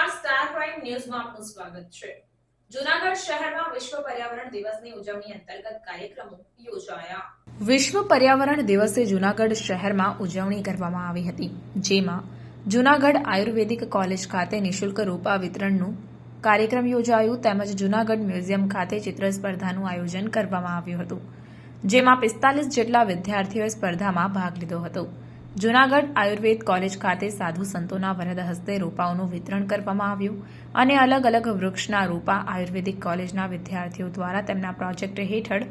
નમસ્કાર, star prime ન્યૂઝમાં આપનું સ્વાગત છે। જૂનાગઢ શહેરમાં વિશ્વ પર્યાવરણ દિવસની ઉજવણી અંતર્ગત કાર્યક્રમો યોજાયા। વિશ્વ પર્યાવરણ દિવસે જૂનાગઢ શહેરમાં ઉજવણી કરવામાં આવી હતી, જેમાં જૂનાગઢ આયુર્વેદિક કોલેજ ખાતે નિઃશુલ્ક રોપા વિતરણનું કાર્યક્રમ યોજાયું તેમજ જૂનાગઢ મ્યુઝિયમ ખાતે ચિત્ર સ્પર્ધાનું આયોજન કરવામાં આવ્યું હતું, જેમાં 45 જેટલા વિદ્યાર્થીઓએ સ્પર્ધામાં ભાગ લીધો હતો। જૂનાગઢ આયુર્વેદ કોલેજ ખાતે સાધુ સંતોના વરદ હસ્તે રોપાઓનું વિતરણ કરવામાં આવ્યું અને અલગ અલગ વૃક્ષના રોપા આયુર્વેદિક કોલેજના વિદ્યાર્થીઓ દ્વારા તેમના પ્રોજેક્ટ હેઠળ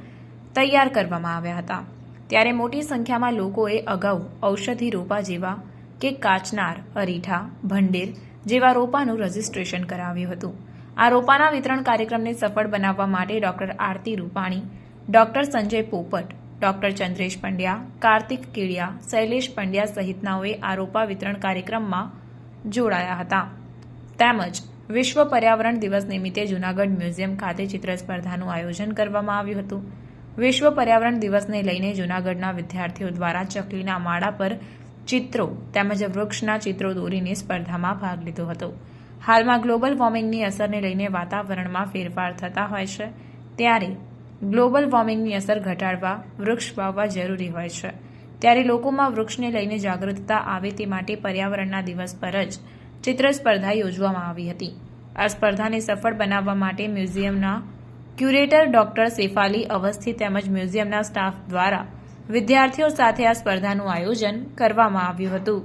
તૈયાર કરવામાં આવ્યા હતા। ત્યારે મોટી સંખ્યામાં લોકોએ અગાઉ ઔષધિ રોપા જેવા કે કાચનાર, અરીઠા, ભંડેર જેવા રોપાનું રજીસ્ટ્રેશન કરાવ્યું હતું। આ રોપાના વિતરણ કાર્યક્રમને સફળ બનાવવા માટે ડોક્ટર આરતી રૂપાણી, ડોક્ટર સંજય પોપટ, ડોક્ટર ચંદ્રેશ પંડ્યા, કાર્તિક કેડિયા, શૈલેષ પંડ્યા સહિતનાઓએ આ રોપા વિતરણ કાર્યક્રમમાં જોડાયા હતા। તેમજ વિશ્વ પર્યાવરણ દિવસ નિમિત્તે જૂનાગઢ મ્યુઝિયમ ખાતે ચિત્ર સ્પર્ધાનું આયોજન કરવામાં આવ્યું હતું। વિશ્વ પર્યાવરણ દિવસને લઈને જૂનાગઢના વિદ્યાર્થીઓ દ્વારા ચકલીના માળા પર ચિત્રો તેમજ વૃક્ષના ચિત્રો દોરીને સ્પર્ધામાં ભાગ લીધો હતો। હાલમાં ગ્લોબલ વોર્મિંગની અસરને લઈને વાતાવરણમાં ફેરફાર થતા હોય છે, ત્યારે ગ્લોબલ વોર્મિંગની અસર ઘટાડવા વૃક્ષ વાવવા જરૂરી હોય છે। ત્યારે લોકોમાં વૃક્ષને લઈને જાગૃતતા આવે તે માટે પર્યાવરણના દિવસ પર જ ચિત્ર સ્પર્ધા યોજવામાં આવી હતી। આ સ્પર્ધાને સફળ બનાવવા માટે મ્યુઝિયમના ક્યુરેટર ડોક્ટર સેફાલી અવસ્થી તેમજ મ્યુઝિયમના સ્ટાફ દ્વારા વિદ્યાર્થીઓ સાથે આ સ્પર્ધાનું આયોજન કરવામાં આવ્યું હતું।